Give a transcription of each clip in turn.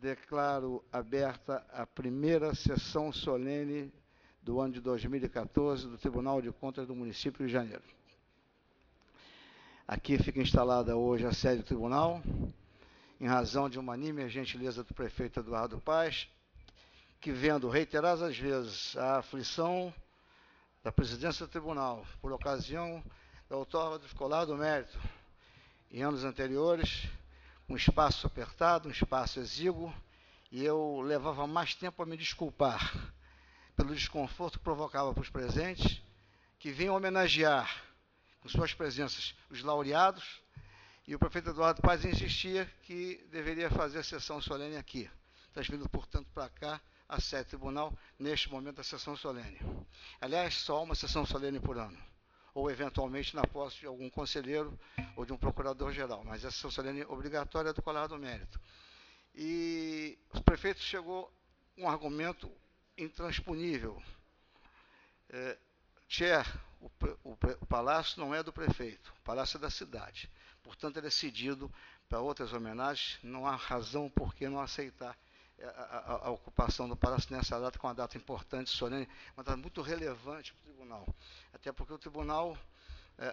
Declaro aberta a primeira sessão solene do ano de 2014 do Tribunal de Contas do Município do Rio de Janeiro. Aqui fica instalada hoje a sede do tribunal, em razão de uma unânime gentileza do prefeito Eduardo Paes, que, vendo reiteradas vezes a aflição da presidência do tribunal por ocasião da outorga do escolar do mérito em anos anteriores, um espaço apertado, um espaço exíguo, e eu levava mais tempo a me desculpar pelo desconforto que provocava para os presentes, que vinham homenagear com suas presenças os laureados, e o prefeito Eduardo Paes insistia que deveria fazer a sessão solene aqui, transferindo, portanto, para cá a sede do tribunal, neste momento da sessão solene. Aliás, só uma sessão solene por ano, ou eventualmente na posse de algum conselheiro ou de um procurador-geral, mas essa sessão solene obrigatória é do colar do mérito. E o prefeito chegou um argumento intransponível. O palácio não é do prefeito, o palácio é da cidade. Portanto, ele é cedido para outras homenagens, não há razão por que não aceitar a ocupação do palácio nessa data, com uma data importante, solene, uma data muito relevante para o tribunal. Até porque o tribunal,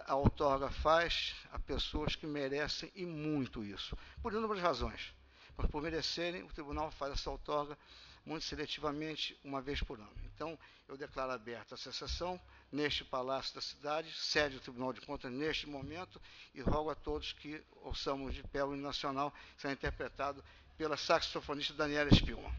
a outorga faz a pessoas que merecem e muito isso, por inúmeras razões. Mas por merecerem, o tribunal faz essa outorga muito seletivamente, uma vez por ano. Então, eu declaro aberta essa sessão neste Palácio da Cidade, sede do Tribunal de Contas neste momento, e rogo a todos que ouçamos de pé o hino nacional, que será interpretado pela saxofonista Daniela Spillman.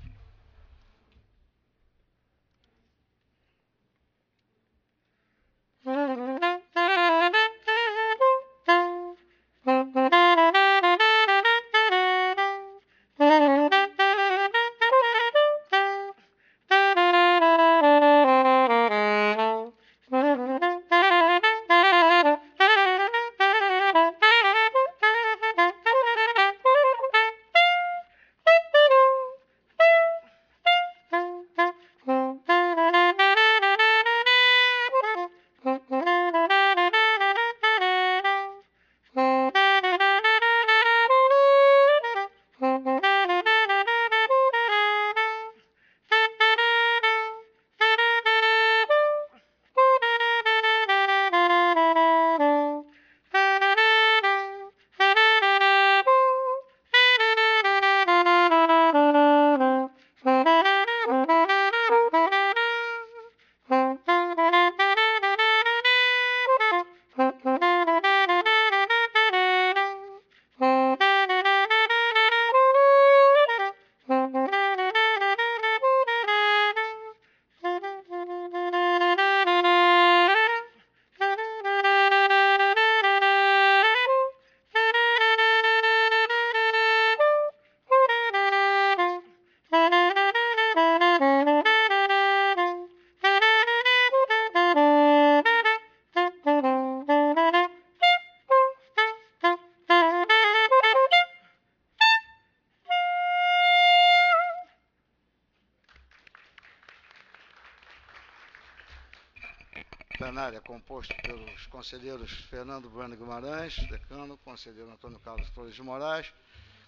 Plenária composto pelos conselheiros Fernando Bueno Guimarães, decano, conselheiro Antônio Carlos Flores de Moraes,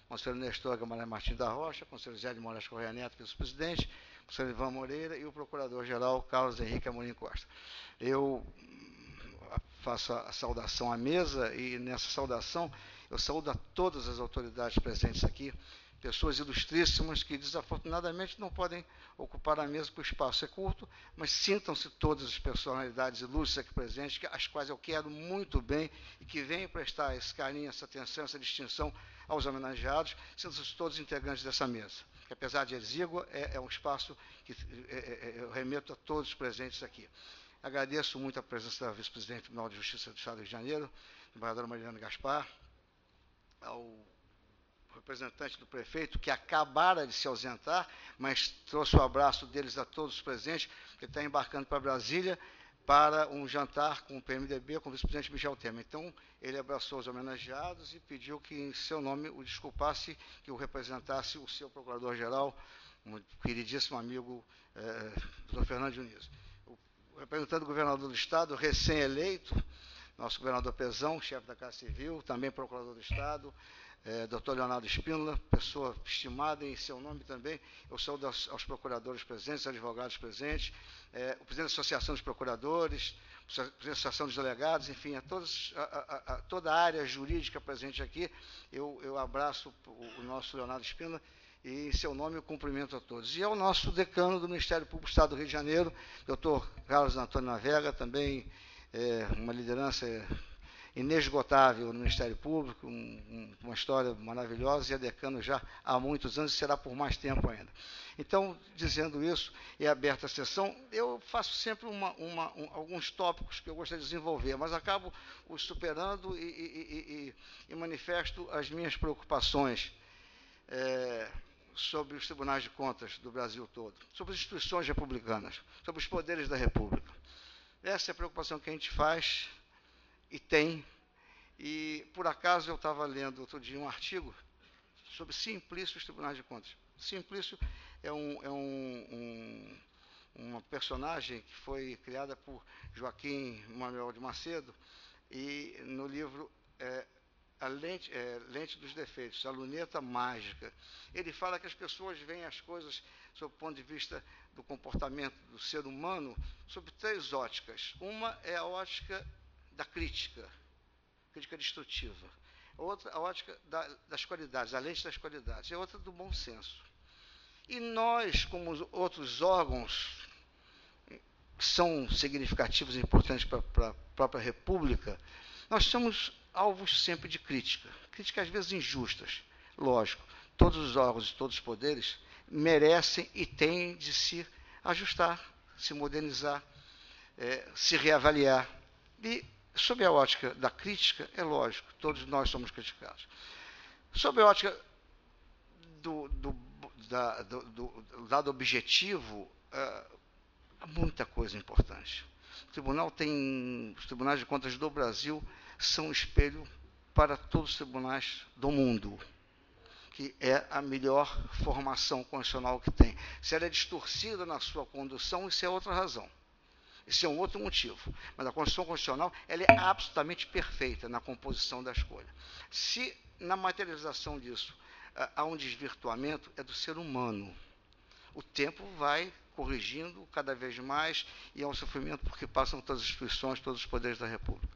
conselheiro Nestor Guimarães Martins da Rocha, conselheiro Zé de Moraes Correia Neto, vice-presidente, conselheiro Ivan Moreira e o procurador-geral Carlos Henrique Amorim Costa. Eu faço a saudação à mesa e, nessa saudação, eu saúdo a todas as autoridades presentes aqui, pessoas ilustríssimas que, desafortunadamente, não podem ocupar a mesa porque o espaço é curto, mas sintam-se todas as personalidades ilustres aqui presentes, as quais eu quero muito bem e que venham prestar esse carinho, essa atenção, essa distinção aos homenageados, sintam-se todos integrantes dessa mesa. Que, apesar de exíguo, é um espaço que eu remeto a todos os presentes aqui. Agradeço muito a presença da vice-presidente do Tribunal de Justiça do Estado do Rio de Janeiro, embaixadora Mariana Gaspar, ao representante do prefeito, que acabara de se ausentar, mas trouxe o abraço deles a todos os presentes, que está embarcando para Brasília para um jantar com o PMDB, com o vice-presidente Michel Temer. Então, ele abraçou os homenageados e pediu que, em seu nome, o desculpasse, que o representasse o seu procurador-geral, um queridíssimo amigo, Dr. Fernando Diniz. O representante do governador do Estado, recém-eleito, nosso governador Pezão, chefe da Casa Civil, também procurador do Estado, Dr. Leonardo Spínola, pessoa estimada em seu nome também. Eu saúdo aos procuradores presentes, advogados presentes, o presidente da Associação dos Procuradores, o presidente da Associação dos Delegados, enfim, a toda a área jurídica presente aqui. Eu abraço o nosso Leonardo Spínola e, em seu nome, eu cumprimento a todos. E ao nosso decano do Ministério Público do Estado do Rio de Janeiro, doutor Carlos Antônio Navega, também uma liderança inesgotável no Ministério Público, uma história maravilhosa, e é decano já há muitos anos e será por mais tempo ainda. Então, dizendo isso, é aberta a sessão. Eu faço sempre alguns tópicos que eu gostaria de desenvolver, mas acabo os superando e manifesto as minhas preocupações sobre os tribunais de contas do Brasil todo, sobre as instituições republicanas, sobre os poderes da República. Essa é a preocupação que a gente faz e tem. E, por acaso, eu estava lendo outro dia um artigo sobre Simplício e os tribunais de contas. Simplício é uma personagem que foi criada por Joaquim Manuel de Macedo, e no livro Lente dos Defeitos, a luneta mágica, ele fala que as pessoas veem as coisas sob o ponto de vista do comportamento do ser humano sob 3 óticas. Uma é a ótica da crítica destrutiva. Outra, a ótica das qualidades, a lente das qualidades. E outra do bom senso. E nós, como outros órgãos que são significativos e importantes para a própria República, nós somos alvos sempre de crítica. Críticas às vezes injustas. Lógico, todos os órgãos e todos os poderes merecem e têm de se ajustar, se modernizar, se reavaliar. E, sob a ótica da crítica, é lógico, todos nós somos criticados. Sob a ótica do lado objetivo, há muita coisa importante. Os tribunais de contas do Brasil são espelho para todos os tribunais do mundo, que é a melhor formação constitucional que tem. Se ela é distorcida na sua condução, isso é outra razão. Esse é um outro motivo. Mas a Constituição Constitucional ela é absolutamente perfeita na composição da escolha. Se na materialização disso há um desvirtuamento, é do ser humano. O tempo vai corrigindo cada vez mais e é um sofrimento porque passam todas as instituições, todos os poderes da República.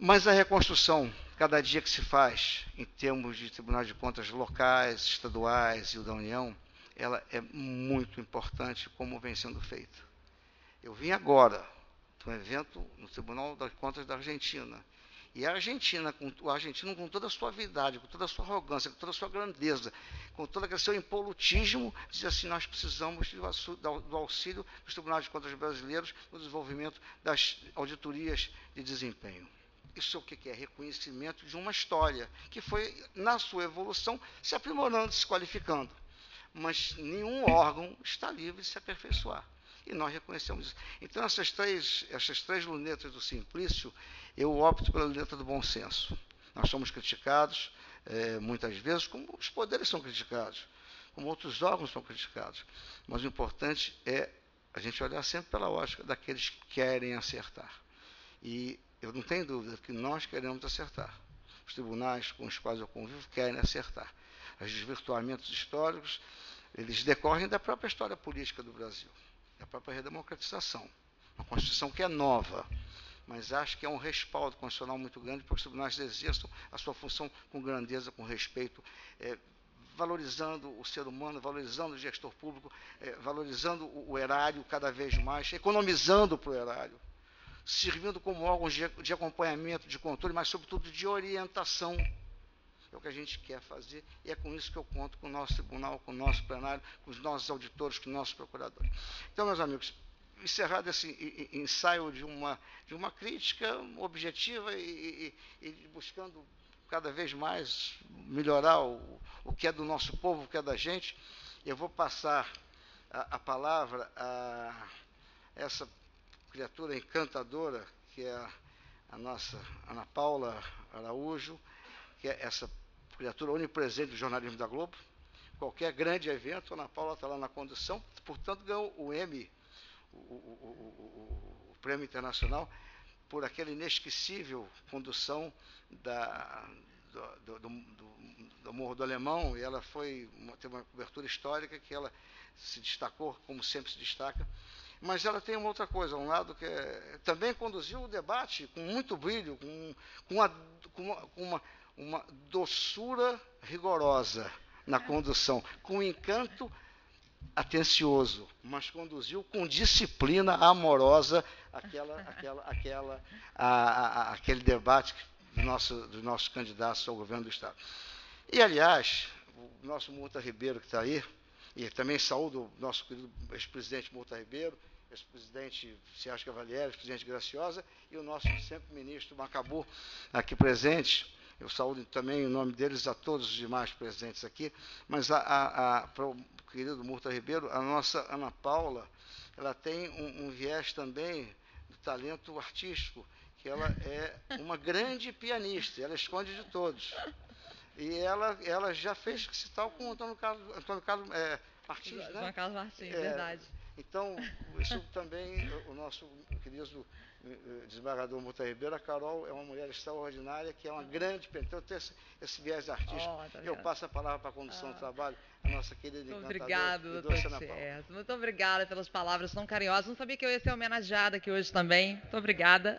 Mas a reconstrução, cada dia que se faz, em termos de tribunais de contas locais, estaduais e o da União, ela é muito importante como vem sendo feita. Eu vim agora de um evento no Tribunal das Contas da Argentina. E a Argentina, o argentino com toda a suavidade, com toda a sua arrogância, com toda a sua grandeza, com todo aquele seu impolutismo, diz assim: nós precisamos do auxílio dos tribunais de contas brasileiros no desenvolvimento das auditorias de desempenho. Isso é o que é? Reconhecimento de uma história que foi, na sua evolução, se aprimorando, se qualificando. Mas nenhum órgão está livre de se aperfeiçoar. E nós reconhecemos isso. Então, essas três lunetas do Simplício, eu opto pela luneta do bom senso. Nós somos criticados, muitas vezes, como os poderes são criticados, como outros órgãos são criticados. Mas o importante é a gente olhar sempre pela ótica daqueles que querem acertar. E eu não tenho dúvida que nós queremos acertar. Os tribunais com os quais eu convivo querem acertar. Os desvirtuamentos históricos, eles decorrem da própria história política do Brasil, da própria redemocratização. Uma Constituição que é nova, mas acho que é um respaldo constitucional muito grande para que os tribunais exerçam a sua função com grandeza, com respeito, valorizando o ser humano, valorizando o gestor público, valorizando o erário cada vez mais, economizando para o erário, servindo como órgãos de acompanhamento, de controle, mas, sobretudo, de orientação. É o que a gente quer fazer, e é com isso que eu conto com o nosso tribunal, com o nosso plenário, com os nossos auditores, com os nossos procuradores. Então, meus amigos, encerrado esse ensaio de uma crítica objetiva e buscando cada vez mais melhorar o que é do nosso povo, o que é da gente, eu vou passar a palavra a essa criatura encantadora, que é a nossa Ana Paula Araújo, que é essa criatura onipresente do jornalismo da Globo. Qualquer grande evento, a Ana Paula está lá na condução, portanto ganhou o Emmy, o Prêmio Internacional, por aquela inesquecível condução do Morro do Alemão, e ela teve uma cobertura histórica que ela se destacou, como sempre se destaca. Mas ela tem uma outra coisa, um lado que também conduziu o debate com muito brilho, com uma doçura rigorosa na condução, com encanto atencioso, mas conduziu com disciplina amorosa aquele debate dos nossos candidatos ao governo do Estado. E, aliás, o nosso Murta Ribeiro, que está aí, e também saúdo o nosso querido ex-presidente Murta Ribeiro, ex-presidente Sérgio Cavalieri, ex-presidente Graciosa, e o nosso sempre ministro Macabu, aqui presente. Eu saúdo também em nome deles a todos os demais presentes aqui, mas para o querido Murta Ribeiro, a nossa Ana Paula, ela tem um viés também do talento artístico, que ela é uma grande pianista, ela esconde de todos. E ela já fez recital com o Antônio Carlos Martins, né? Antônio Carlos Martins, verdade. Então, isso também, o nosso querido desembargador Murta Ribeiro, a Carol é uma mulher extraordinária, que é uma grande pianista. Então, tem esse viés artístico. Eu passo a palavra para a condução do trabalho, a nossa querida encantadora. Obrigado, doutor Tierto. Muito obrigada pelas palavras tão carinhosas. Não sabia que eu ia ser homenageada aqui hoje também. Muito obrigada.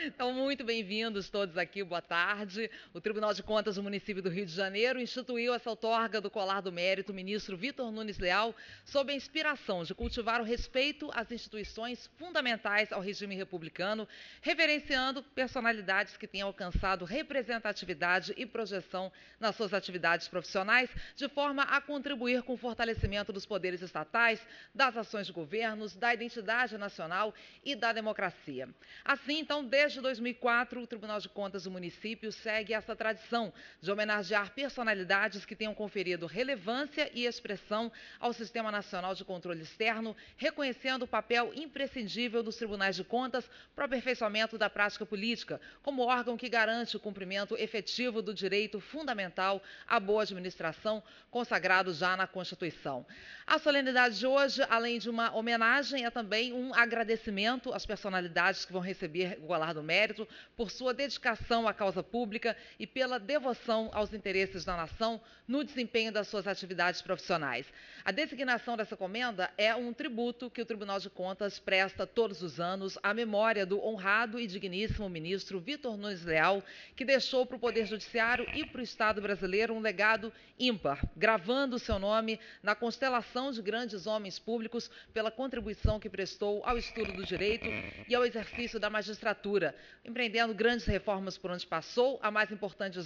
Então, muito bem-vindos todos aqui. Boa tarde. O Tribunal de Contas do município do Rio de Janeiro instituiu essa outorga do Colar do Mérito, o ministro Vitor Nunes Leal, sob a inspiração de cultivar o respeito às instituições fundamentais ao regime republicano, reverenciando personalidades que têm alcançado representatividade e projeção nas suas atividades profissionais, de forma a contribuir com o fortalecimento dos poderes estatais, das ações de governos, da identidade nacional e da democracia. Assim, então, desde 2004, o Tribunal de Contas do município segue essa tradição de homenagear personalidades que tenham conferido relevância e expressão ao Sistema Nacional de Controle Externo, reconhecendo o papel imprescindível dos tribunais de contas para o aperfeiçoamento da prática política, como órgão que garante o cumprimento efetivo do direito fundamental à boa administração, consagrado já na Constituição. A solenidade de hoje, além de uma homenagem, é também um agradecimento às personalidades que vão receber o Colar do Mérito por sua dedicação à causa pública e pela devoção aos interesses da nação no desempenho das suas atividades profissionais. A designação dessa comenda é um tributo que o Tribunal de Contas presta todos os anos à memória do honrado e digníssimo ministro Vitor Nunes Leal, que deixou para o Poder Judiciário e para o Estado brasileiro um legado ímpar, gravando o seu nome na constelação de grandes homens públicos pela contribuição que prestou ao estudo do direito e ao exercício da magistratura, empreendendo grandes reformas por onde passou, a mais importante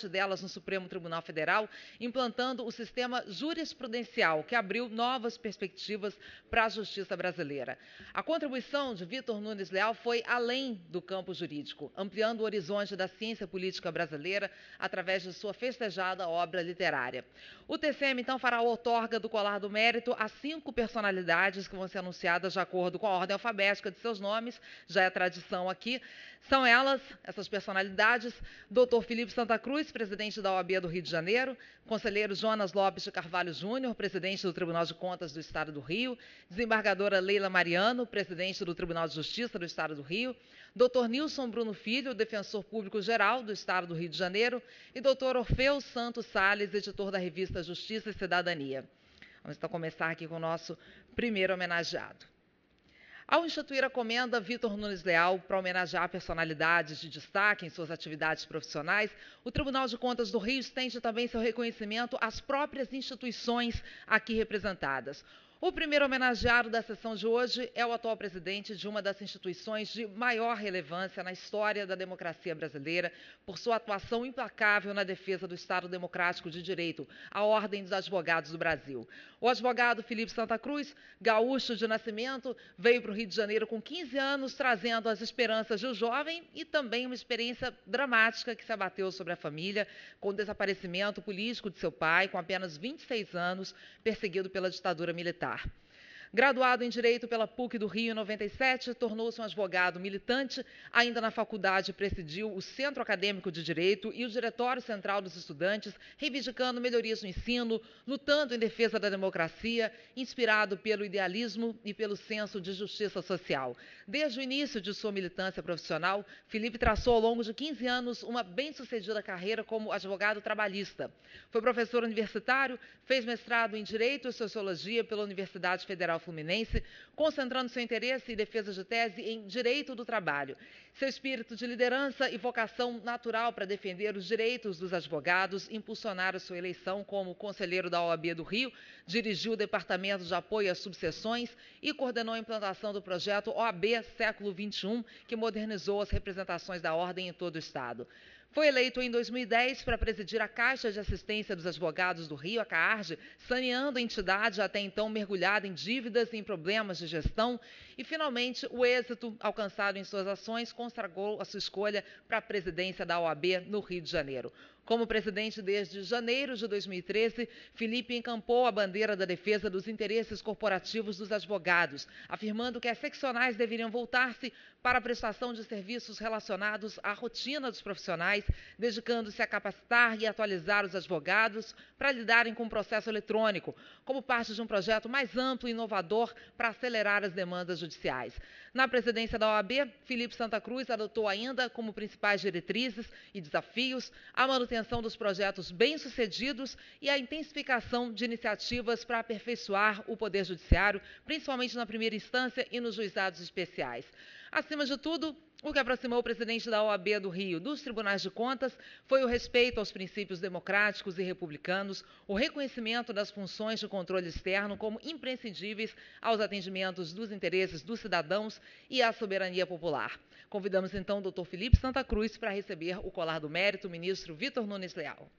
delas no Supremo Tribunal Federal, implantando o sistema jurisprudencial, que abriu novas perspectivas para a justiça brasileira. A contribuição de Vitor Nunes Leal foi além do campo jurídico, ampliando o horizonte da ciência política brasileira através de sua festejada obra literária. O TCM, então, fará a outorga do Colar do Mérito a 5 personalidades que vão ser anunciadas de acordo com a ordem alfabética de seus nomes, já é tradição aqui. São elas, essas personalidades, Dr. Felipe Santa Cruz, presidente da OAB do Rio de Janeiro, conselheiro Jonas Lopes de Carvalho Júnior, presidente do Tribunal de Contas do Estado do Rio, desembargadora Leila Mariano, presidente do Tribunal de Justiça do Estado do Rio, Dr. Nilson Bruno Filho, defensor público-geral do Estado do Rio de Janeiro, e Dr. Orfeu Santos Salles, editor da revista Justiça e Cidadania. Vamos então começar aqui com o nosso primeiro homenageado. Ao instituir a comenda Vitor Nunes Leal para homenagear personalidades de destaque em suas atividades profissionais, o Tribunal de Contas do Rio estende também seu reconhecimento às próprias instituições aqui representadas. O primeiro homenageado da sessão de hoje é o atual presidente de uma das instituições de maior relevância na história da democracia brasileira, por sua atuação implacável na defesa do Estado Democrático de Direito, a Ordem dos Advogados do Brasil. O advogado Felipe Santa Cruz, gaúcho de nascimento, veio para o Rio de Janeiro com 15 anos, trazendo as esperanças de um jovem e também uma experiência dramática que se abateu sobre a família, com o desaparecimento político de seu pai, com apenas 26 anos, perseguido pela ditadura militar. Graduado em Direito pela PUC do Rio em 97, tornou-se um advogado militante. Ainda na faculdade, presidiu o Centro Acadêmico de Direito e o Diretório Central dos Estudantes, reivindicando melhorias no ensino, lutando em defesa da democracia, inspirado pelo idealismo e pelo senso de justiça social. Desde o início de sua militância profissional, Felipe traçou ao longo de 15 anos uma bem-sucedida carreira como advogado trabalhista. Foi professor universitário, fez mestrado em Direito e Sociologia pela Universidade Federal Fluminense, concentrando seu interesse e defesa de tese em Direito do Trabalho. Seu espírito de liderança e vocação natural para defender os direitos dos advogados impulsionaram sua eleição como conselheiro da OAB do Rio, dirigiu o Departamento de Apoio às Subseções e coordenou a implantação do projeto OAB Século XXI, que modernizou as representações da ordem em todo o Estado. Foi eleito em 2010 para presidir a Caixa de Assistência dos Advogados do Rio, a CAARG, saneando a entidade até então mergulhada em dívidas e em problemas de gestão. E, finalmente, o êxito alcançado em suas ações consagrou a sua escolha para a presidência da OAB no Rio de Janeiro. Como presidente desde janeiro de 2013, Felipe encampou a bandeira da defesa dos interesses corporativos dos advogados, afirmando que as seccionais deveriam voltar-se para a prestação de serviços relacionados à rotina dos profissionais, dedicando-se a capacitar e atualizar os advogados para lidarem com o processo eletrônico, como parte de um projeto mais amplo e inovador para acelerar as demandas judiciais. Na presidência da OAB, Felipe Santa Cruz adotou ainda como principais diretrizes e desafios a manutenção dos projetos bem-sucedidos e a intensificação de iniciativas para aperfeiçoar o Poder Judiciário, principalmente na primeira instância e nos juizados especiais. Acima de tudo, o que aproximou o presidente da OAB do Rio dos tribunais de contas foi o respeito aos princípios democráticos e republicanos, o reconhecimento das funções de controle externo como imprescindíveis aos atendimentos dos interesses dos cidadãos e à soberania popular. Convidamos então o Dr. Felipe Santa Cruz para receber o colar do mérito, o ministro Vitor Nunes Leal.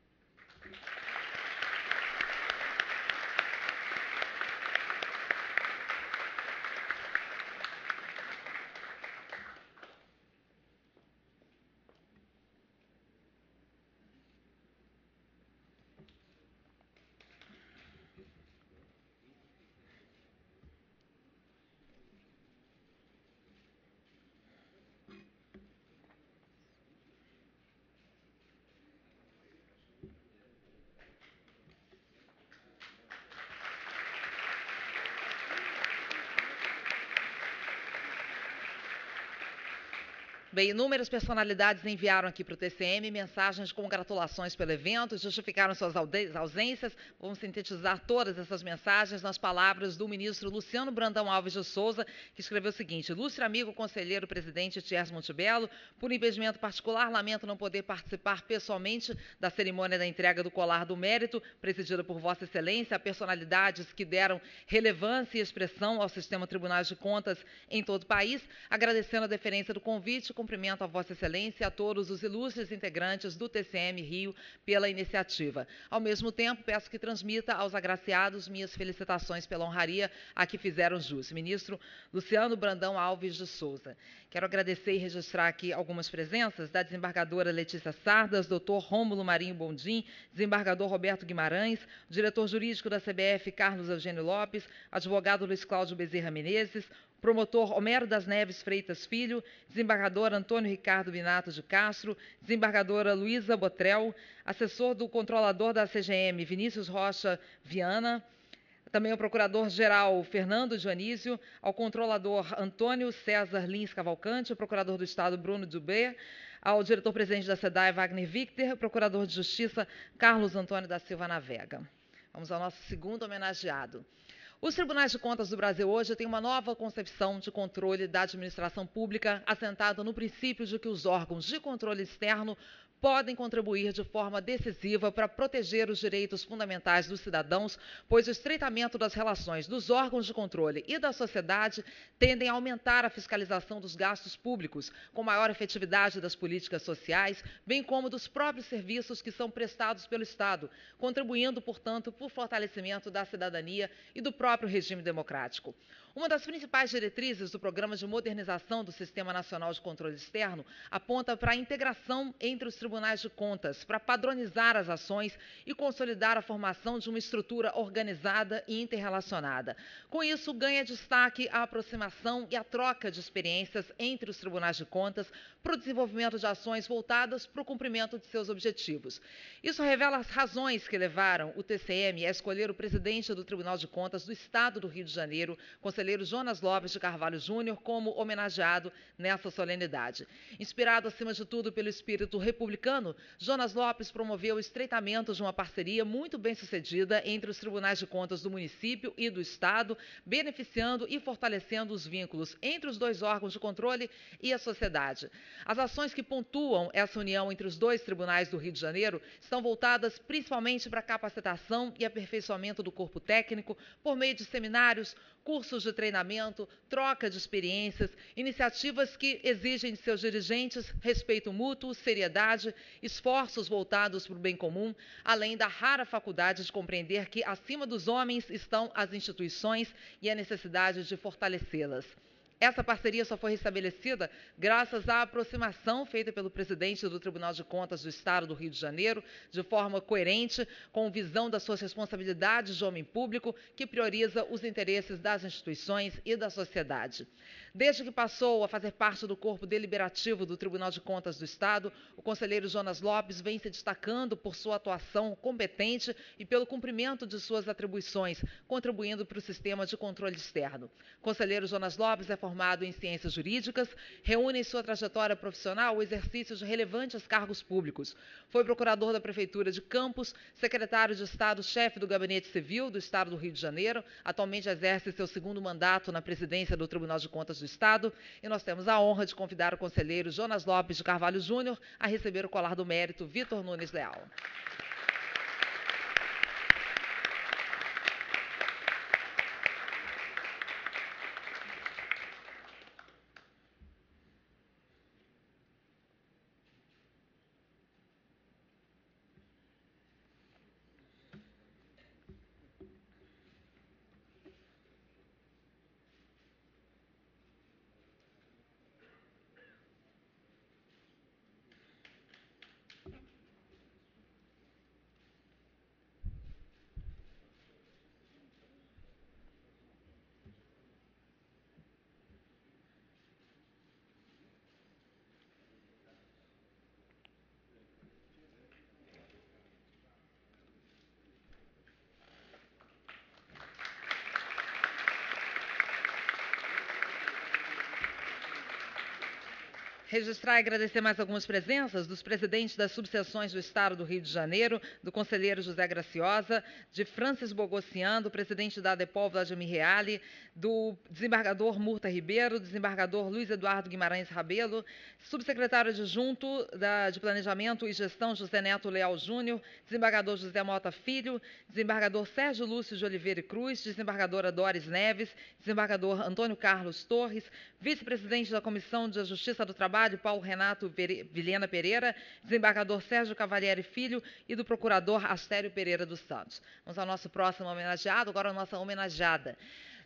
Bem, inúmeras personalidades enviaram aqui para o TCM mensagens de congratulações pelo evento, justificaram suas ausências. Vamos sintetizar todas essas mensagens nas palavras do ministro Luciano Brandão Alves de Souza, que escreveu o seguinte: ilustre amigo conselheiro presidente Thiers Montebello, por impedimento particular, lamento não poder participar pessoalmente da cerimônia da entrega do colar do mérito, presidida por Vossa Excelência, a personalidades que deram relevância e expressão ao sistema Tribunais de Contas em todo o país, agradecendo a deferência do convite. Cumprimento a Vossa Excelência e a todos os ilustres integrantes do TCM Rio pela iniciativa. Ao mesmo tempo, peço que transmita aos agraciados minhas felicitações pela honraria a que fizeram jus. Ministro Luciano Brandão Alves de Souza. Quero agradecer e registrar aqui algumas presenças da desembargadora Letícia Sardas, doutor Rômulo Marinho Bondim, desembargador Roberto Guimarães, diretor jurídico da CBF Carlos Eugênio Lopes, advogado Luiz Cláudio Bezerra Menezes, promotor Homero das Neves Freitas Filho, desembargador Antônio Ricardo Binato de Castro, desembargadora Luísa Botrel, assessor do controlador da CGM Vinícius Rocha Viana, também ao procurador-geral Fernando Dionísio, ao controlador Antônio César Lins Cavalcante, ao procurador do Estado Bruno Dubé, ao diretor-presidente da SEDAI Wagner Victor, procurador de Justiça Carlos Antônio da Silva Navega. Vamos ao nosso segundo homenageado. Os tribunais de contas do Brasil hoje têm uma nova concepção de controle da administração pública assentada no princípio de que os órgãos de controle externo podem contribuir de forma decisiva para proteger os direitos fundamentais dos cidadãos, pois o estreitamento das relações dos órgãos de controle e da sociedade tendem a aumentar a fiscalização dos gastos públicos, com maior efetividade das políticas sociais, bem como dos próprios serviços que são prestados pelo Estado, contribuindo, portanto, para o fortalecimento da cidadania e do próprio regime democrático. Uma das principais diretrizes do Programa de Modernização do Sistema Nacional de Controle Externo aponta para a integração entre os tribunais de contas, para padronizar as ações e consolidar a formação de uma estrutura organizada e interrelacionada. Com isso, ganha destaque a aproximação e a troca de experiências entre os tribunais de contas para o desenvolvimento de ações voltadas para o cumprimento de seus objetivos. Isso revela as razões que levaram o TCM a escolher o presidente do Tribunal de Contas do Estado do Rio de Janeiro, conselheiro Jonas Lopes de Carvalho Júnior, como homenageado nessa solenidade. Inspirado, acima de tudo, pelo espírito republicano, Jonas Lopes promoveu o estreitamento de uma parceria muito bem sucedida entre os tribunais de contas do município e do Estado, beneficiando e fortalecendo os vínculos entre os dois órgãos de controle e a sociedade. As ações que pontuam essa união entre os dois tribunais do Rio de Janeiro estão voltadas principalmente para a capacitação e aperfeiçoamento do corpo técnico por meio de seminários, cursos de treinamento, troca de experiências, iniciativas que exigem de seus dirigentes respeito mútuo, seriedade, esforços voltados para o bem comum, além da rara faculdade de compreender que acima dos homens estão as instituições e a necessidade de fortalecê-las. Essa parceria só foi restabelecida graças à aproximação feita pelo presidente do Tribunal de Contas do Estado do Rio de Janeiro, de forma coerente, com visão das suas responsabilidades de homem público, que prioriza os interesses das instituições e da sociedade. Desde que passou a fazer parte do corpo deliberativo do Tribunal de Contas do Estado, o conselheiro Jonas Lopes vem se destacando por sua atuação competente e pelo cumprimento de suas atribuições, contribuindo para o sistema de controle externo. O conselheiro Jonas Lopes é formado em ciências jurídicas, reúne em sua trajetória profissional o exercício de relevantes cargos públicos. Foi procurador da Prefeitura de Campos, secretário de Estado-chefe do Gabinete Civil do Estado do Rio de Janeiro, atualmente exerce seu segundo mandato na presidência do Tribunal de Contas do Estado, e nós temos a honra de convidar o conselheiro Jonas Lopes de Carvalho Júnior a receber o colar do mérito Vitor Nunes Leal. Registrar e agradecer mais algumas presenças dos presidentes das subseções do Estado do Rio de Janeiro, do conselheiro José Graciosa, de Francis Bogossian, do presidente da ADEPOL, Vladimir Reale, do desembargador Murta Ribeiro, desembargador Luiz Eduardo Guimarães Rabelo, subsecretário adjunto de Planejamento e Gestão José Neto Leal Júnior, desembargador José Mota Filho, desembargador Sérgio Lúcio de Oliveira e Cruz, desembargadora Doris Neves, desembargador Antônio Carlos Torres, vice-presidente da Comissão de Justiça do Trabalho, Paulo Renato Vilhena Pereira, desembargador Sérgio Cavalieri Filho e do procurador Astério Pereira dos Santos. Vamos ao nosso próximo homenageado, agora a nossa homenageada.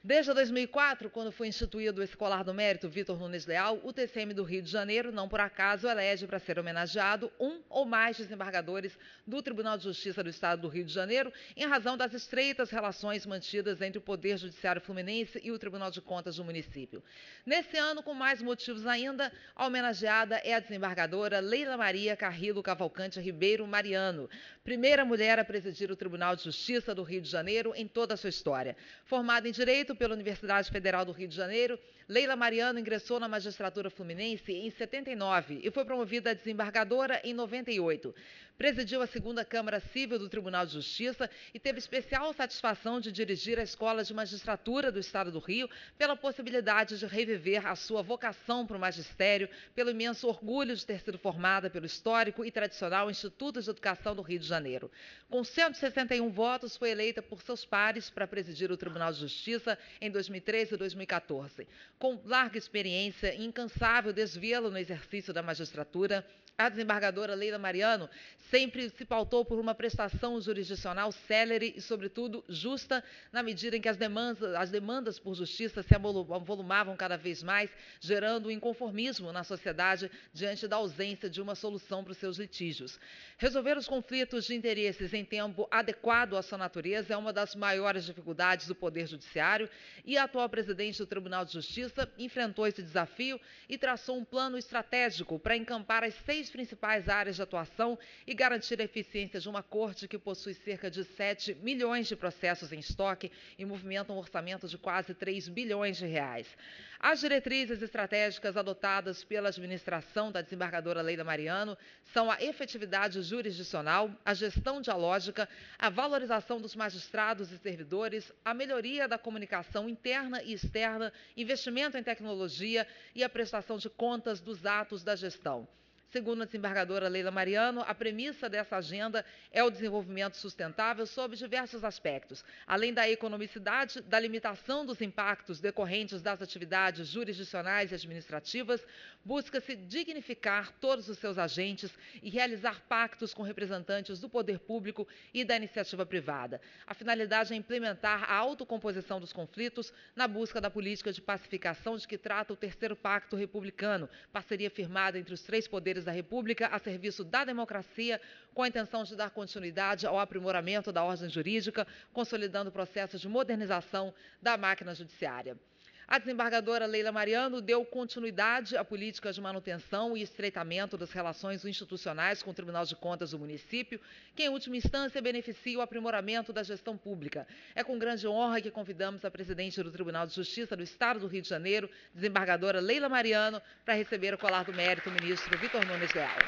Desde 2004, quando foi instituído esse colar do mérito Vitor Nunes Leal, o TCM do Rio de Janeiro, não por acaso, elege para ser homenageado um ou mais desembargadores do Tribunal de Justiça do Estado do Rio de Janeiro, em razão das estreitas relações mantidas entre o Poder Judiciário Fluminense e o Tribunal de Contas do município. Nesse ano, com mais motivos ainda, a homenageada é a desembargadora Leila Maria Carrillo Cavalcante Ribeiro Mariano, primeira mulher a presidir o Tribunal de Justiça do Rio de Janeiro em toda a sua história. Formada em Direito pela Universidade Federal do Rio de Janeiro, Leila Mariano ingressou na magistratura fluminense em 79 e foi promovida a desembargadora em 98. Presidiu a segunda Câmara Civil do Tribunal de Justiça e teve especial satisfação de dirigir a Escola de Magistratura do Estado do Rio pela possibilidade de reviver a sua vocação para o magistério, pelo imenso orgulho de ter sido formada pelo histórico e tradicional Instituto de Educação do Rio de Janeiro. Com 161 votos, foi eleita por seus pares para presidir o Tribunal de Justiça em 2013 e 2014. Com larga experiência e incansável desvelo no exercício da magistratura, a desembargadora Leila Mariano sempre se pautou por uma prestação jurisdicional célere e, sobretudo, justa, na medida em que as demandas por justiça se avolumavam cada vez mais, gerando um inconformismo na sociedade diante da ausência de uma solução para os seus litígios. Resolver os conflitos de interesses em tempo adequado à sua natureza é uma das maiores dificuldades do Poder Judiciário e a atual presidente do Tribunal de Justiça enfrentou esse desafio e traçou um plano estratégico para encampar as 6 principais áreas de atuação e garantir a eficiência de uma corte que possui cerca de 7 milhões de processos em estoque e movimenta um orçamento de quase 3 bilhões de reais. As diretrizes estratégicas adotadas pela administração da desembargadora Leila Mariano são a efetividade jurisdicional, a gestão dialógica, a valorização dos magistrados e servidores, a melhoria da comunicação interna e externa, investimento em tecnologia e a prestação de contas dos atos da gestão. Segundo a desembargadora Leila Mariano, a premissa dessa agenda é o desenvolvimento sustentável sob diversos aspectos. Além da economicidade, da limitação dos impactos decorrentes das atividades jurisdicionais e administrativas, busca-se dignificar todos os seus agentes e realizar pactos com representantes do poder público e da iniciativa privada. A finalidade é implementar a autocomposição dos conflitos na busca da política de pacificação de que trata o Terceiro Pacto Republicano, parceria firmada entre os 3 poderes da República a serviço da democracia, com a intenção de dar continuidade ao aprimoramento da ordem jurídica, consolidando processos de modernização da máquina judiciária. A desembargadora Leila Mariano deu continuidade à política de manutenção e estreitamento das relações institucionais com o Tribunal de Contas do município, que, em última instância, beneficia o aprimoramento da gestão pública. É com grande honra que convidamos a presidente do Tribunal de Justiça do Estado do Rio de Janeiro, desembargadora Leila Mariano, para receber o colar do mérito, o ministro Vitor Nunes Leal.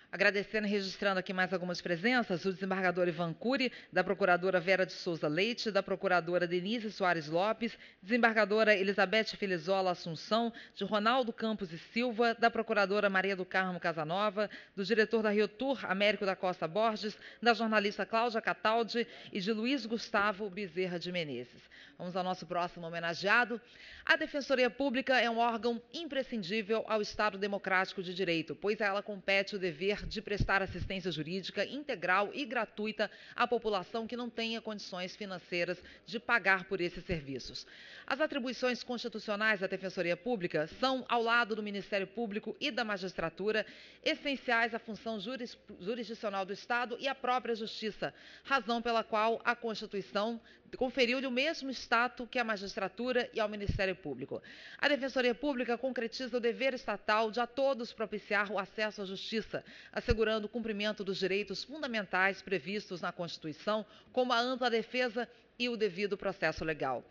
Agradecendo e registrando aqui mais algumas presenças, o desembargador Ivan Cury, da procuradora Vera de Souza Leite, da procuradora Denise Soares Lopes, desembargadora Elizabeth Felizola Assunção, de Ronaldo Campos e Silva, da procuradora Maria do Carmo Casanova, do diretor da Rio Tour, Américo da Costa Borges, da jornalista Cláudia Cataldi e de Luiz Gustavo Bezerra de Menezes. Vamos ao nosso próximo homenageado. A Defensoria Pública é um órgão imprescindível ao Estado Democrático de Direito, pois a ela compete o dever de prestar assistência jurídica integral e gratuita à população que não tenha condições financeiras de pagar por esses serviços. As atribuições constitucionais da Defensoria Pública são, ao lado do Ministério Público e da Magistratura, essenciais à função jurisdicional do Estado e à própria Justiça, razão pela qual a Constituição conferiu-lhe o mesmo status que a magistratura e ao Ministério Público. A Defensoria Pública concretiza o dever estatal de a todos propiciar o acesso à justiça, assegurando o cumprimento dos direitos fundamentais previstos na Constituição, como a ampla defesa e o devido processo legal.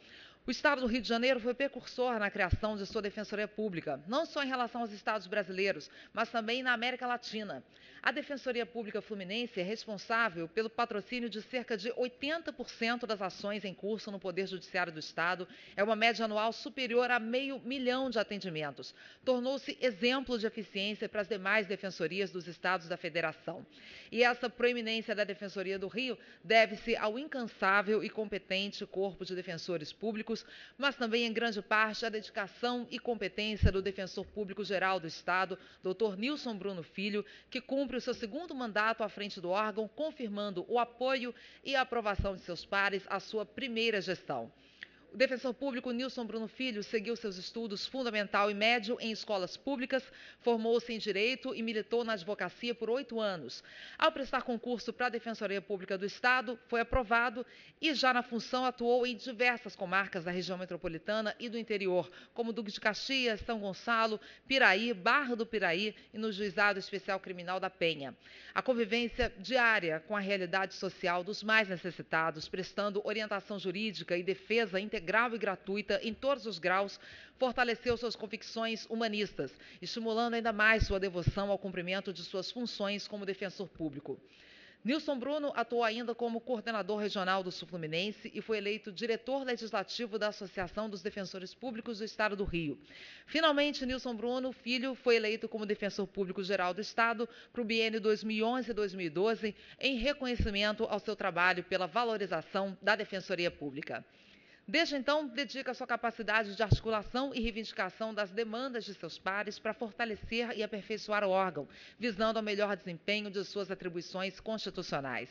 O Estado do Rio de Janeiro foi precursor na criação de sua Defensoria Pública, não só em relação aos Estados brasileiros, mas também na América Latina. A Defensoria Pública Fluminense é responsável pelo patrocínio de cerca de 80% das ações em curso no Poder Judiciário do Estado, é uma média anual superior a 500 mil de atendimentos. Tornou-se exemplo de eficiência para as demais defensorias dos Estados da Federação. E essa proeminência da Defensoria do Rio deve-se ao incansável e competente corpo de defensores públicos públicos, mas também, em grande parte, a dedicação e competência do Defensor Público-Geral do Estado, Dr. Nilson Bruno Filho, que cumpre o seu segundo mandato à frente do órgão, confirmando o apoio e a aprovação de seus pares à sua primeira gestão. O defensor público Nilson Bruno Filho seguiu seus estudos fundamental e médio em escolas públicas, formou-se em Direito e militou na advocacia por 8 anos. Ao prestar concurso para a Defensoria Pública do Estado, foi aprovado e já na função atuou em diversas comarcas da região metropolitana e do interior, como Duque de Caxias, São Gonçalo, Piraí, Barra do Piraí e no Juizado Especial Criminal da Penha. A convivência diária com a realidade social dos mais necessitados, prestando orientação jurídica e defesa integral e gratuita em todos os graus, fortaleceu suas convicções humanistas, estimulando ainda mais sua devoção ao cumprimento de suas funções como defensor público. Nilson Bruno atuou ainda como coordenador regional do Sul Fluminense e foi eleito diretor legislativo da Associação dos Defensores Públicos do Estado do Rio. Finalmente, Nilson Bruno Filho foi eleito como Defensor Público Geral do Estado para o biênio 2011-2012, em reconhecimento ao seu trabalho pela valorização da Defensoria Pública. Desde então, dedica sua capacidade de articulação e reivindicação das demandas de seus pares para fortalecer e aperfeiçoar o órgão, visando ao melhor desempenho de suas atribuições constitucionais.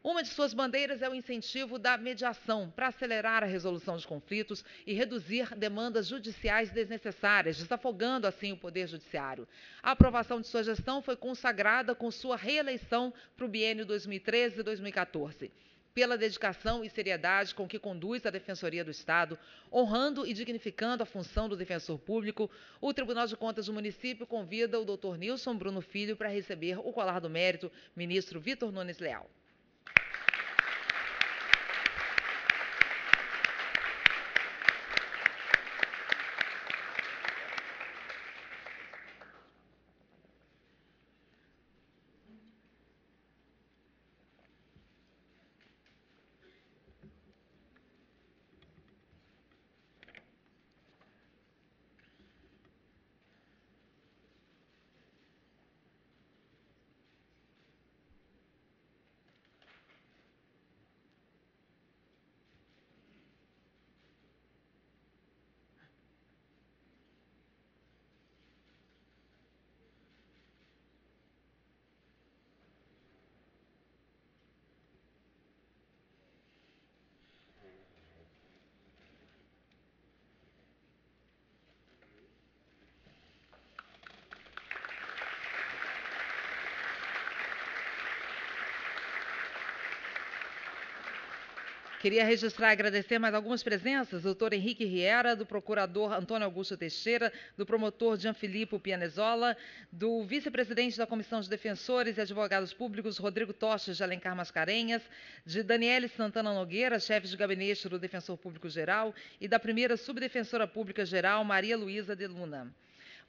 Uma de suas bandeiras é o incentivo da mediação para acelerar a resolução de conflitos e reduzir demandas judiciais desnecessárias, desafogando assim o Poder Judiciário. A aprovação de sua gestão foi consagrada com sua reeleição para o biênio 2013-2014. Pela dedicação e seriedade com que conduz a Defensoria do Estado, honrando e dignificando a função do defensor público, o Tribunal de Contas do município convida o Dr. Nilson Bruno Filho para receber o colar do mérito, ministro Vitor Nunes Leal. Queria registrar e agradecer mais algumas presenças, doutor Henrique Riera, do procurador Antônio Augusto Teixeira, do promotor Gianfilippo Pianezola, do vice-presidente da Comissão de Defensores e Advogados Públicos, Rodrigo Toches de Alencar Mascarenhas, de Daniele Santana Nogueira, chefe de gabinete do Defensor Público Geral, e da primeira subdefensora pública geral, Maria Luísa de Luna.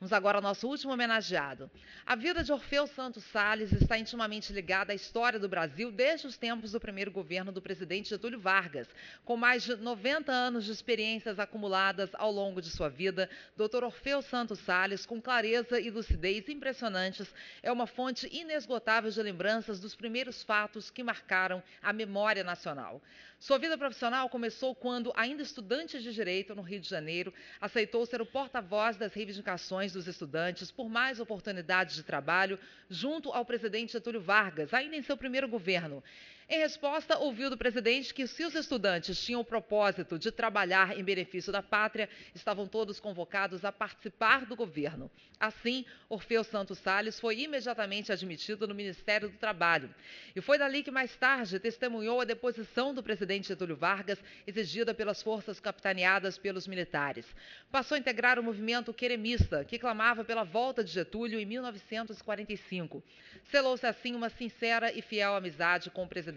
Vamos agora ao nosso último homenageado. A vida de Orfeu Santos Salles está intimamente ligada à história do Brasil desde os tempos do primeiro governo do presidente Getúlio Vargas. Com mais de 90 anos de experiências acumuladas ao longo de sua vida, Dr. Orfeu Santos Salles, com clareza e lucidez impressionantes, é uma fonte inesgotável de lembranças dos primeiros fatos que marcaram a memória nacional. Sua vida profissional começou quando, ainda estudante de Direito no Rio de Janeiro, aceitou ser o porta-voz das reivindicações dos estudantes por mais oportunidades de trabalho junto ao presidente Getúlio Vargas, ainda em seu primeiro governo. Em resposta, ouviu do presidente que, se os estudantes tinham o propósito de trabalhar em benefício da pátria, estavam todos convocados a participar do governo. Assim, Orfeu Santos Salles foi imediatamente admitido no Ministério do Trabalho. E foi dali que, mais tarde, testemunhou a deposição do presidente Getúlio Vargas, exigida pelas forças capitaneadas pelos militares. Passou a integrar o movimento queremista, que clamava pela volta de Getúlio em 1945. Selou-se assim uma sincera e fiel amizade com o presidente.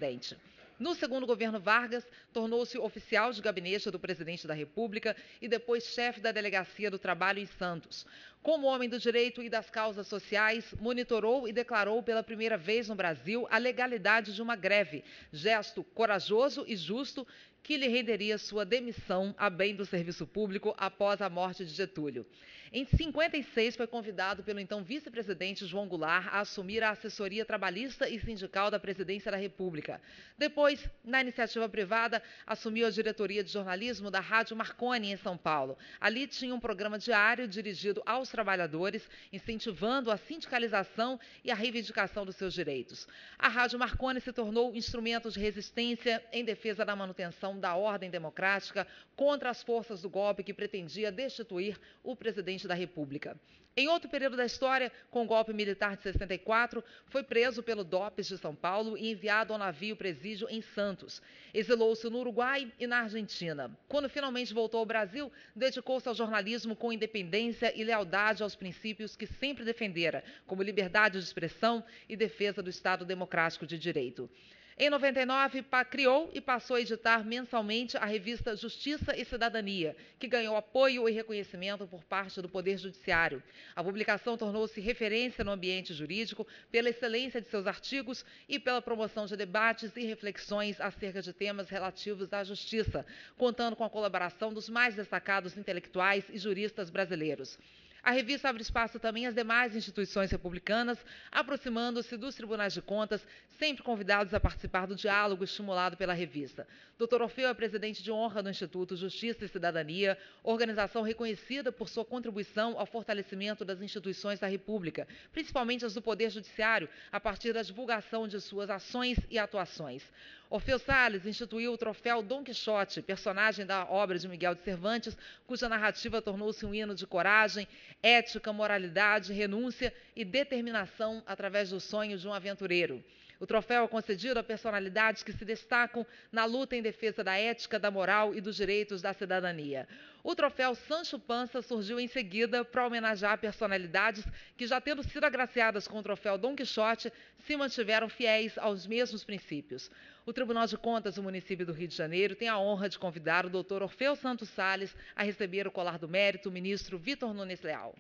No segundo governo Vargas, tornou-se oficial de gabinete do presidente da República e depois chefe da Delegacia do Trabalho em Santos. Como homem do direito e das causas sociais, monitorou e declarou pela primeira vez no Brasil a legalidade de uma greve, gesto corajoso e justo que lhe renderia sua demissão a bem do serviço público após a morte de Getúlio. Em 56, foi convidado pelo então vice-presidente João Goulart a assumir a assessoria trabalhista e sindical da Presidência da República. Depois, na iniciativa privada, assumiu a diretoria de jornalismo da Rádio Marconi, em São Paulo. Ali tinha um programa diário dirigido aos trabalhadores, incentivando a sindicalização e a reivindicação dos seus direitos. A Rádio Marconi se tornou instrumento de resistência em defesa da manutenção da ordem democrática contra as forças do golpe que pretendia destituir o presidente da República. Em outro período da história, com o golpe militar de 64, foi preso pelo DOPS de São Paulo e enviado ao navio presídio em Santos. Exilou-se no Uruguai e na Argentina. Quando finalmente voltou ao Brasil, dedicou-se ao jornalismo com independência e lealdade aos princípios que sempre defendera, como liberdade de expressão e defesa do Estado Democrático de Direito. Em 99, criou e passou a editar mensalmente a revista Justiça e Cidadania, que ganhou apoio e reconhecimento por parte do Poder Judiciário. A publicação tornou-se referência no ambiente jurídico pela excelência de seus artigos e pela promoção de debates e reflexões acerca de temas relativos à justiça, contando com a colaboração dos mais destacados intelectuais e juristas brasileiros. A revista abre espaço também às demais instituições republicanas, aproximando-se dos tribunais de contas, sempre convidados a participar do diálogo estimulado pela revista. Dr. Orfeu é presidente de honra do Instituto Justiça e Cidadania, organização reconhecida por sua contribuição ao fortalecimento das instituições da República, principalmente as do Poder Judiciário, a partir da divulgação de suas ações e atuações. Orfeu Salles instituiu o troféu Dom Quixote, personagem da obra de Miguel de Cervantes, cuja narrativa tornou-se um hino de coragem, ética, moralidade, renúncia e determinação através do sonho de um aventureiro. O troféu é concedido a personalidades que se destacam na luta em defesa da ética, da moral e dos direitos da cidadania. O troféu Sancho Panza surgiu em seguida para homenagear personalidades que, já tendo sido agraciadas com o troféu Dom Quixote, se mantiveram fiéis aos mesmos princípios. O Tribunal de Contas do município do Rio de Janeiro tem a honra de convidar o Dr. Orfeu Santos Salles a receber o colar do mérito, o ministro Vitor Nunes Leal.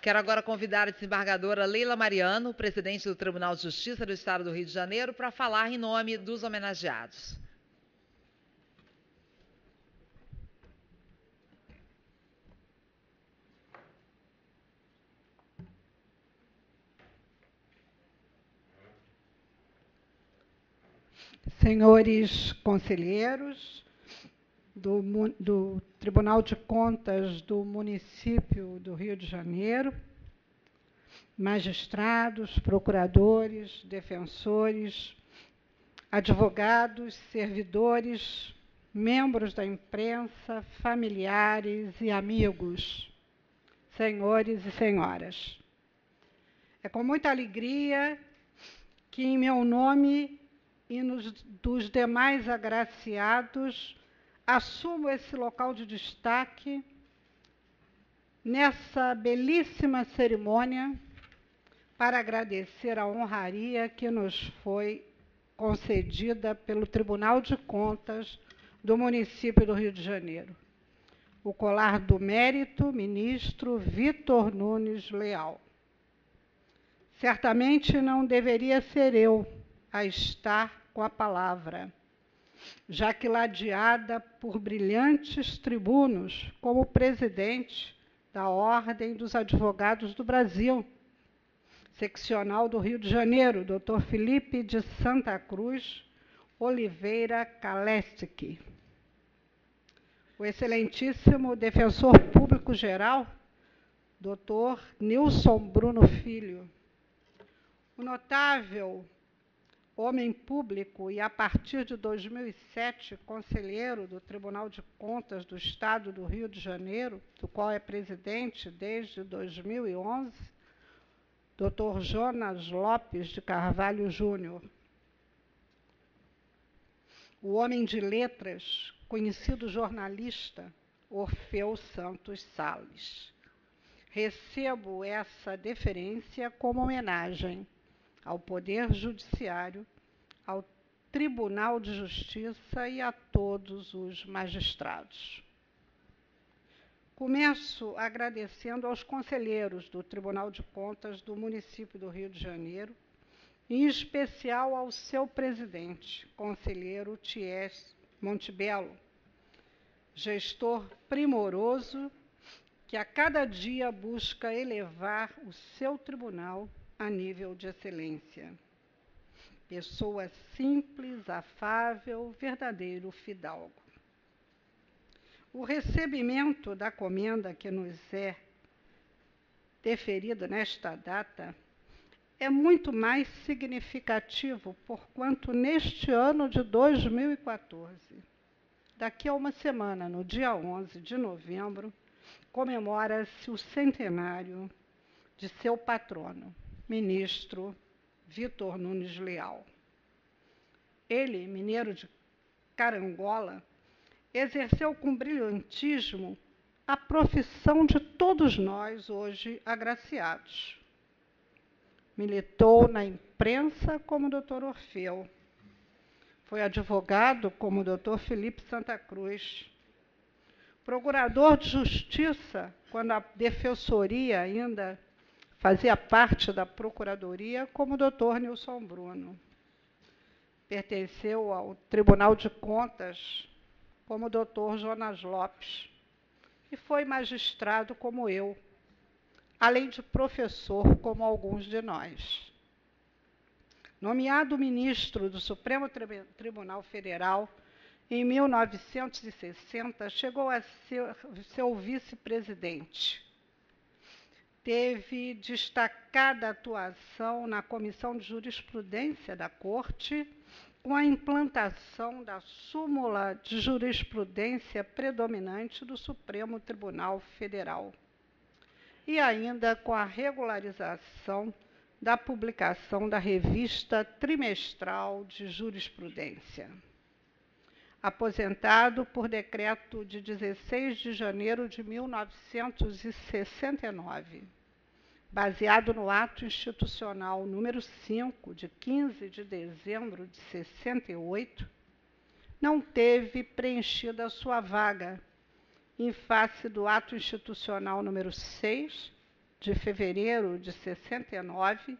Quero agora convidar a desembargadora Leila Mariano, presidente do Tribunal de Justiça do Estado do Rio de Janeiro, para falar em nome dos homenageados. Senhores conselheiros do Tribunal de Contas do município do Rio de Janeiro, magistrados, procuradores, defensores, advogados, servidores, membros da imprensa, familiares e amigos, senhores e senhoras. É com muita alegria que, em meu nome e dos demais agraciados, assumo esse local de destaque nessa belíssima cerimônia para agradecer a honraria que nos foi concedida pelo Tribunal de Contas do município do Rio de Janeiro. O colar do mérito, ministro Vitor Nunes Leal. Certamente não deveria ser eu a estar com a palavra, já que ladeada por brilhantes tribunos como presidente da Ordem dos Advogados do Brasil, seccional do Rio de Janeiro, Dr. Felipe de Santa Cruz Oliveira Kalestik, o excelentíssimo defensor público geral, Dr. Nilson Bruno Filho, o notável homem público e, a partir de 2007, conselheiro do Tribunal de Contas do Estado do Rio de Janeiro, do qual é presidente desde 2011, Dr. Jonas Lopes de Carvalho Júnior. O homem de letras, conhecido jornalista, Orfeu Santos Sales. Recebo essa deferência como homenagem ao Poder Judiciário, ao Tribunal de Justiça e a todos os magistrados. Começo agradecendo aos conselheiros do Tribunal de Contas do município do Rio de Janeiro, em especial ao seu presidente, conselheiro Ties Montebello, gestor primoroso que a cada dia busca elevar o seu tribunal a nível de excelência. Pessoa simples, afável, verdadeiro fidalgo. O recebimento da comenda que nos é deferida nesta data é muito mais significativo, porquanto neste ano de 2014, daqui a uma semana, no dia 11 de novembro, comemora-se o centenário de seu patrono, ministro Vitor Nunes Leal. Ele, mineiro de Carangola, exerceu com brilhantismo a profissão de todos nós hoje agraciados. Militou na imprensa como Dr. Orfeu. Foi advogado como Dr. Felipe Santa Cruz. Procurador de Justiça, quando a Defensoria ainda fazia parte da Procuradoria, como o Dr. Nilson Bruno. Pertenceu ao Tribunal de Contas, como o Dr. Jonas Lopes. E foi magistrado como eu, além de professor como alguns de nós. Nomeado ministro do Supremo Tribunal Federal em 1960, chegou a ser seu vice-presidente. Teve destacada atuação na Comissão de Jurisprudência da Corte, com a implantação da súmula de jurisprudência predominante do Supremo Tribunal Federal, e ainda com a regularização da publicação da Revista Trimestral de Jurisprudência. Aposentado por decreto de 16 de janeiro de 1969, baseado no ato institucional número 5, de 15 de dezembro de 68, não teve preenchida a sua vaga, em face do ato institucional número 6, de fevereiro de 69,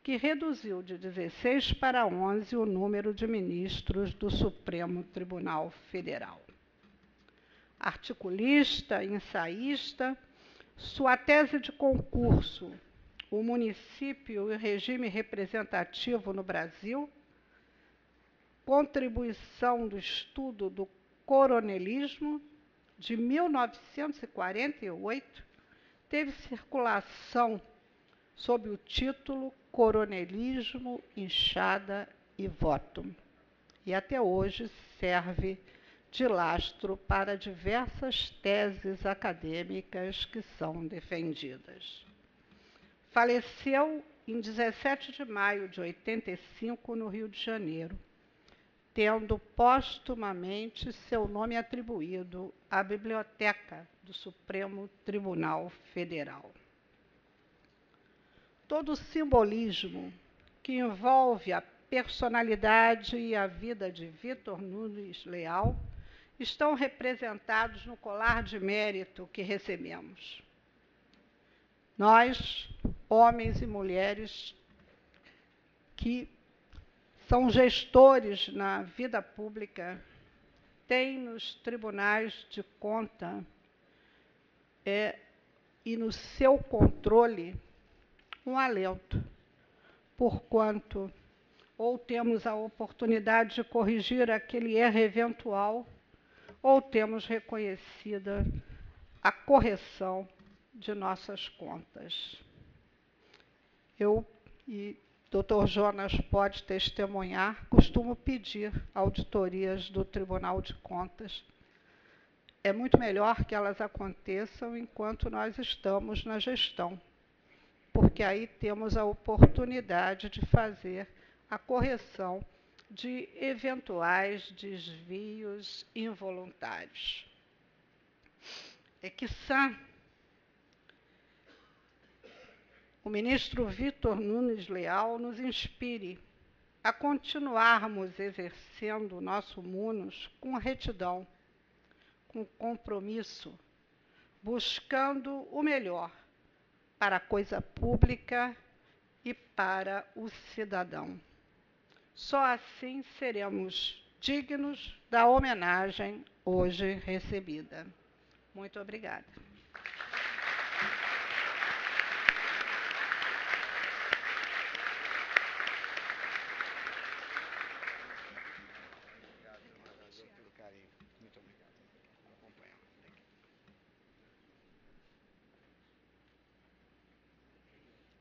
que reduziu de 16 para 11 o número de ministros do Supremo Tribunal Federal. Articulista, ensaísta, sua tese de concurso, O Município e o Regime Representativo no Brasil, contribuição do estudo do coronelismo, de 1948, teve circulação sob o título Coronelismo, Inchada e Voto, e até hoje serve de lastro para diversas teses acadêmicas que são defendidas. Faleceu em 17 de maio de 85, no Rio de Janeiro, tendo póstumamente seu nome atribuído à Biblioteca do Supremo Tribunal Federal. Todo o simbolismo que envolve a personalidade e a vida de Vitor Nunes Leal estão representados no colar de mérito que recebemos. Nós, homens e mulheres que são gestores na vida pública, têm nos tribunais de conta e no seu controle um alento, porquanto ou temos a oportunidade de corrigir aquele erro eventual, ou temos reconhecida a correção de nossas contas. Eu, e Dr. Jonas pode testemunhar, costumo pedir auditorias do Tribunal de Contas. É muito melhor que elas aconteçam enquanto nós estamos na gestão, porque aí temos a oportunidade de fazer a correção de eventuais desvios involuntários. Quiçá o ministro Vitor Nunes Leal nos inspire a continuarmos exercendo o nosso munus com retidão, com compromisso, buscando o melhor para a coisa pública e para o cidadão. Só assim seremos dignos da homenagem hoje recebida. Muito obrigada.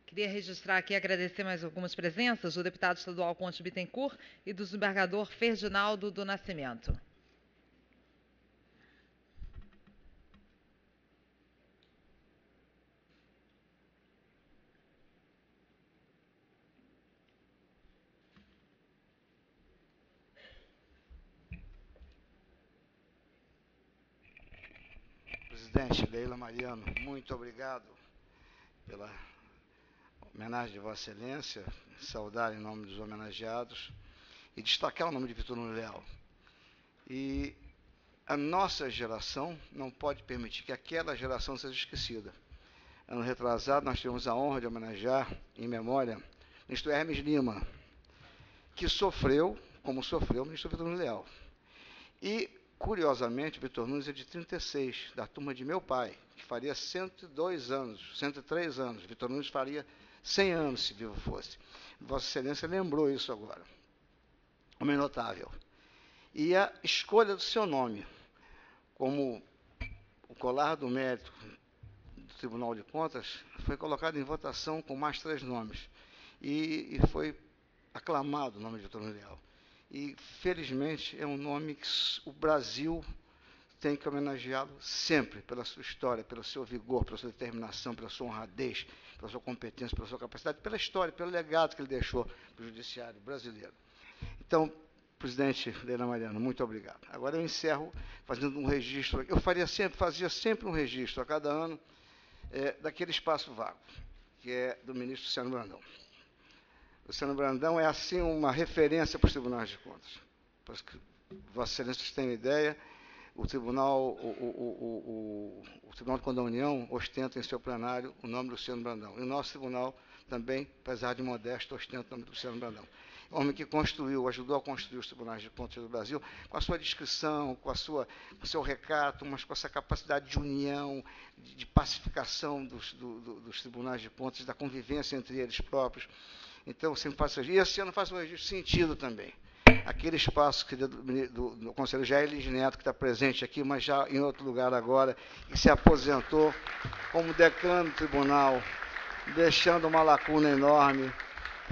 Queria registrar aqui e agradecer mais algumas presenças do deputado estadual Conte Bittencourt e do desembargador Ferdinaldo do Nascimento. Presidente Leila Mariano, muito obrigado pela homenagem de Vossa Excelência, saudar em nome dos homenageados e destacar o nome de Vitor Nunes Leal. E a nossa geração não pode permitir que aquela geração seja esquecida. Ano retrasado, nós tivemos a honra de homenagear, em memória, o ministro Hermes Lima, que sofreu, como sofreu o ministro Vitor Nunes Leal. E, curiosamente, Vitor Nunes é de 36, da turma de meu pai, que faria 102 anos, 103 anos. Vitor Nunes faria 100 anos, se vivo fosse. Vossa Excelência lembrou isso agora. Homem notável. E a escolha do seu nome, como o colar do mérito do Tribunal de Contas, foi colocado em votação com mais 3 nomes. E foi aclamado o nome de Vitor Nunes Leal. E, felizmente, é um nome que o Brasil tem que homenageá-lo sempre, pela sua história, pelo seu vigor, pela sua determinação, pela sua honradez, pela sua competência, pela sua capacidade, pela história, pelo legado que ele deixou para o judiciário brasileiro. Então, presidente Leila Mariano, muito obrigado. Agora eu encerro fazendo um registro. Eu fazia sempre um registro a cada ano daquele espaço vago, que é do ministro Luciano Brandão. Luciano Brandão é, assim, uma referência para os tribunais de contas. Para que Vossa Excelência tenha ideia, o Tribunal de Contas da União ostenta em seu plenário o nome de Luciano Brandão. E o nosso tribunal também, apesar de modesto, ostenta o nome de Luciano Brandão. Homem que ajudou a construir os tribunais de contas do Brasil, com a sua descrição, com o seu recato, mas com essa capacidade de união, de pacificação dos tribunais de contas, da convivência entre eles próprios. Então, eu sempre faço registro. E esse ano faço um registro sentido também. Aquele espaço que do conselheiro Jair Lins Neto, que está presente aqui, mas já em outro lugar agora, que se aposentou como decano do tribunal, deixando uma lacuna enorme.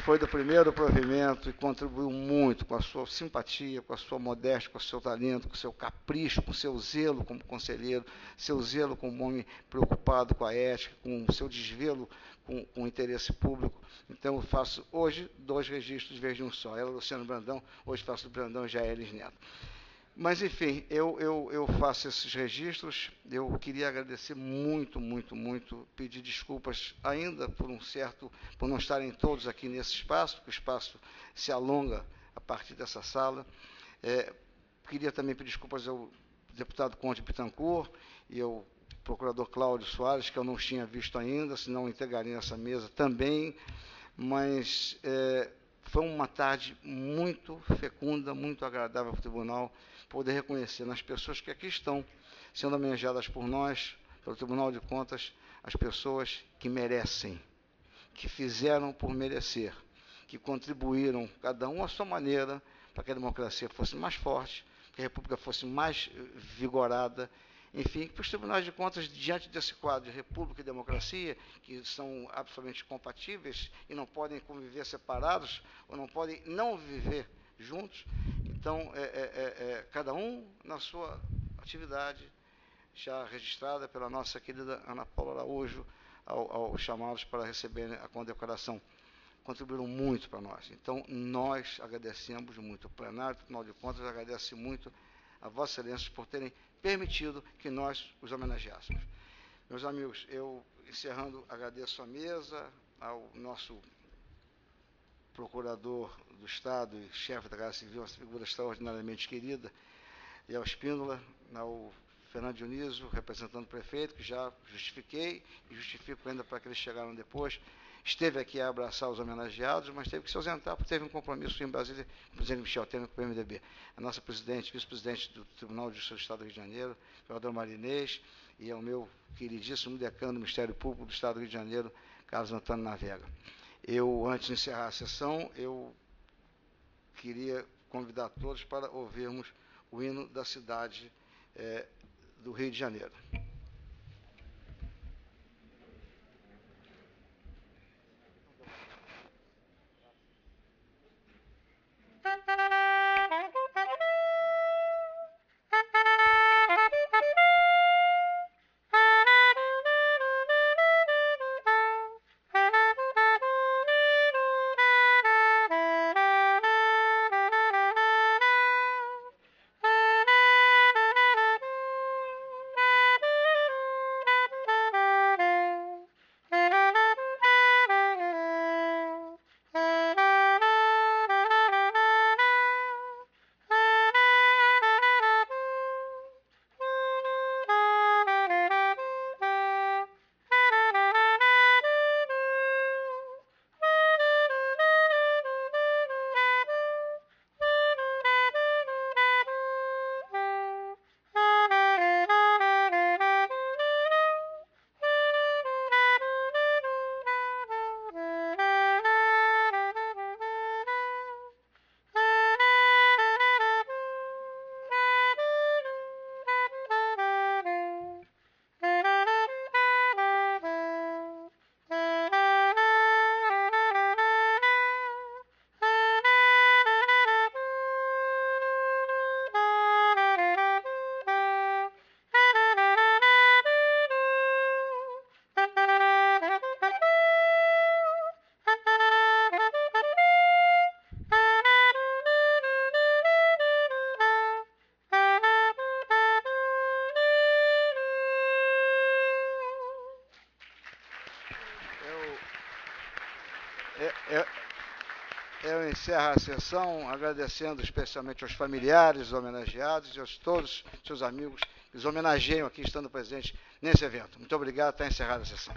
Foi do primeiro provimento e contribuiu muito com a sua simpatia, com a sua modéstia, com o seu talento, com o seu capricho, com o seu zelo como conselheiro, seu zelo como homem preocupado com a ética, com o seu desvelo com o interesse público. Então, eu faço hoje 2 registros de vez de um só. Ela, Luciano Brandão, hoje faço do Brandão Jair Lins Neto. Mas, enfim, eu faço esses registros. Eu queria agradecer muito, muito, muito, pedir desculpas ainda por não estarem todos aqui nesse espaço, porque o espaço se alonga a partir dessa sala. Queria também pedir desculpas ao deputado Conte Bittencourt, e eu procurador Cláudio Soares, que eu não tinha visto ainda, senão integraria nessa mesa também, mas foi uma tarde muito fecunda, muito agradável para o tribunal poder reconhecer nas pessoas que aqui estão sendo homenageadas por nós, pelo Tribunal de Contas, as pessoas que merecem, que fizeram por merecer, que contribuíram, cada um à sua maneira, para que a democracia fosse mais forte, que a República fosse mais vigorada, enfim, que os tribunais de contas, diante desse quadro de República e democracia, que são absolutamente compatíveis e não podem conviver separados, ou não podem não viver juntos, então, cada um na sua atividade, já registrada pela nossa querida Ana Paula Araújo, aos chamados para receber a condecoração, contribuíram muito para nós. Então, nós agradecemos muito. O plenário do Tribunal de Contas agradece muito a Vossa Excelência por terem permitido que nós os homenageássemos. Meus amigos, eu, encerrando, agradeço a mesa, ao nosso procurador do Estado e chefe da Casa Civil, uma figura extraordinariamente querida, e ao Espíndola, ao Fernando Dionísio, representando o prefeito, que já justifiquei e justifico ainda para que eles chegaram depois, esteve aqui a abraçar os homenageados, mas teve que se ausentar porque teve um compromisso em Brasília com o presidente Michel Temer com o PMDB. A nossa presidente, vice-presidente do Tribunal de Justiça do Estado do Rio de Janeiro, vereador Marinês, e ao meu queridíssimo decano do Ministério Público do Estado do Rio de Janeiro, Carlos Antônio Navega. Eu, antes de encerrar a sessão, eu queria convidar todos para ouvirmos o hino da cidade do Rio de Janeiro. Eu encerro a sessão agradecendo especialmente aos familiares homenageados e a todos os seus amigos que os homenageiam aqui estando presentes nesse evento. Muito obrigado, está encerrada a sessão.